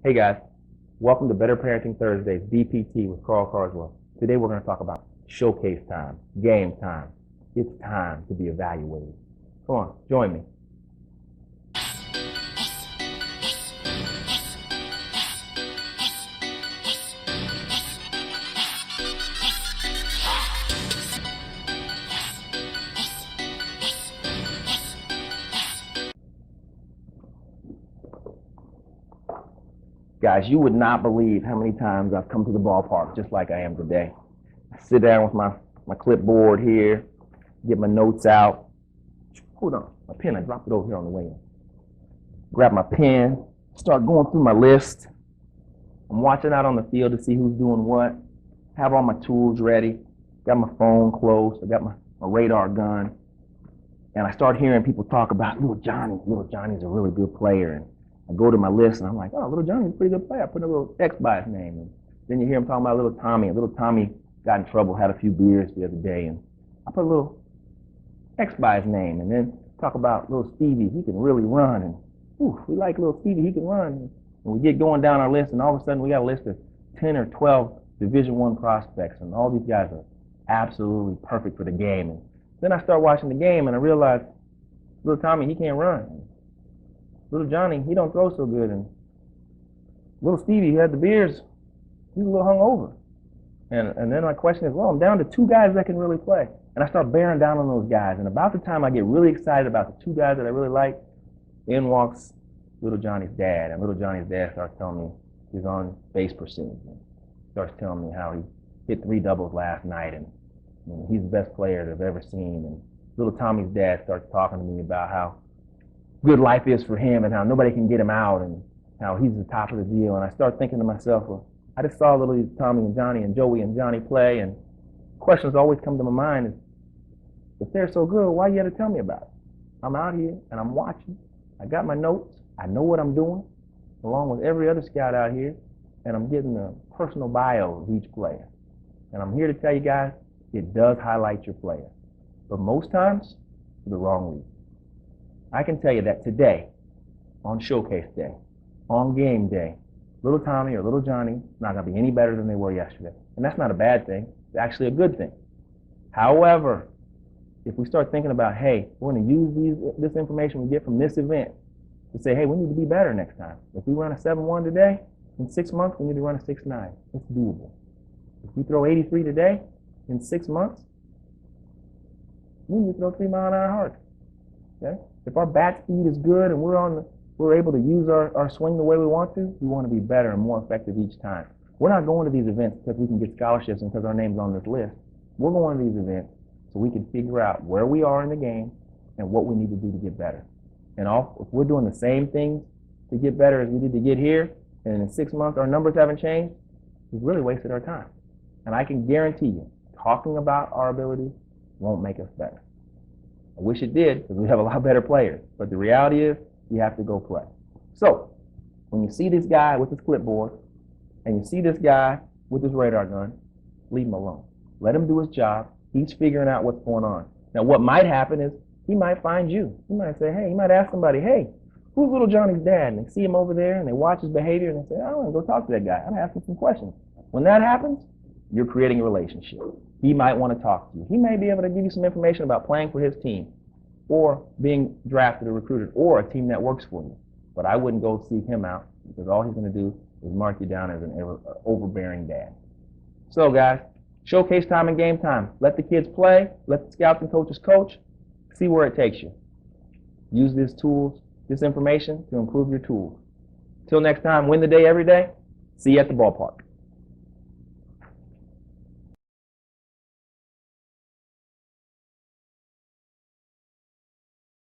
Hey guys, welcome to Better Parenting Thursdays, BPT with Karl. Today we're going to talk about showcase time, game time. It's time to be evaluated. Come on, join me. Guys, you would not believe how many times I've come to the ballpark just like I am today. I sit down with my clipboard here, get my notes out. Hold on, my pen, I dropped it over here on the way in. Grab my pen, start going through my list. I'm watching out on the field to see who's doing what. Have all my tools ready. Got my phone close. I got my radar gun. And I start hearing people talk about little Johnny. Little Johnny's a really good player. And I go to my list and I'm like, oh, little Johnny's a pretty good player. I put a little X by his name. And then you hear him talking about little Tommy. And little Tommy got in trouble, had a few beers the other day. And I put a little X by his name. And then talk about little Stevie. He can really run. And we like little Stevie. He can run. And we get going down our list, and all of a sudden we got a list of 10 or 12 Division I prospects. And all these guys are absolutely perfect for the game. And then I start watching the game, and I realize little Tommy, he can't run. Little Johnny, he don't throw so good. And little Stevie, who had the beers, he's a little hungover. And then my question is, well, I'm down to two guys that can really play. And I start bearing down on those guys. And about the time I get really excited about the two guys that I really like, in walks little Johnny's dad. And little Johnny's dad starts telling me his on base percentage. And starts telling me how he hit 3 doubles last night. And he's the best player they've ever seen. And little Tommy's dad starts talking to me about how good life is for him and how nobody can get him out and how he's the top of the deal. And I start thinking to myself, well, I just saw little Tommy and Johnny and Joey and Johnny play, and questions always come to my mind is, if they're so good, why you had to tell me about it? I'm out here and I'm watching. I got my notes. I know what I'm doing, along with every other scout out here, and I'm getting a personal bio of each player. And I'm here to tell you guys, it does highlight your player, but most times for the wrong reason. I can tell you that today, on showcase day, on game day, little Tommy or little Johnny is not going to be any better than they were yesterday. And that's not a bad thing. It's actually a good thing. However, if we start thinking about, hey, we're going to use this information we get from this event to say, hey, we need to be better next time. If we run a 7-1 today, in 6 months, we need to run a 6-9. It's doable. If we throw 83 today, in 6 months, we need to throw 3-mile-an-hour hard. Okay? If our bat speed is good and we're able to use our swing the way we want to, we want to be better and more effective each time. We're not going to these events because we can get scholarships and because our name's on this list. We're going to these events so we can figure out where we are in the game and what we need to do to get better. And if we're doing the same things to get better as we did to get here, and in 6 months our numbers haven't changed, we've really wasted our time. And I can guarantee you, talking about our abilities won't make us better. I wish it did, because we have a lot better players. But the reality is, you have to go play. So, when you see this guy with his clipboard, and you see this guy with his radar gun, leave him alone. Let him do his job. He's figuring out what's going on. Now, what might happen is, he might find you. He might say, hey, he might ask somebody, hey, who's little Johnny's dad? And they see him over there, and they watch his behavior, and they say, I want to go talk to that guy. I'm going to ask him some questions. When that happens, you're creating a relationship. He might want to talk to you. He may be able to give you some information about playing for his team, or being drafted or recruited, or a team that works for you. But I wouldn't go seek him out, because all he's going to do is mark you down as an overbearing dad. So guys, showcase time and game time. Let the kids play. Let the scouts and coaches coach. See where it takes you. Use these tools, this information to improve your tools. Till next time, win the day every day. See you at the ballpark.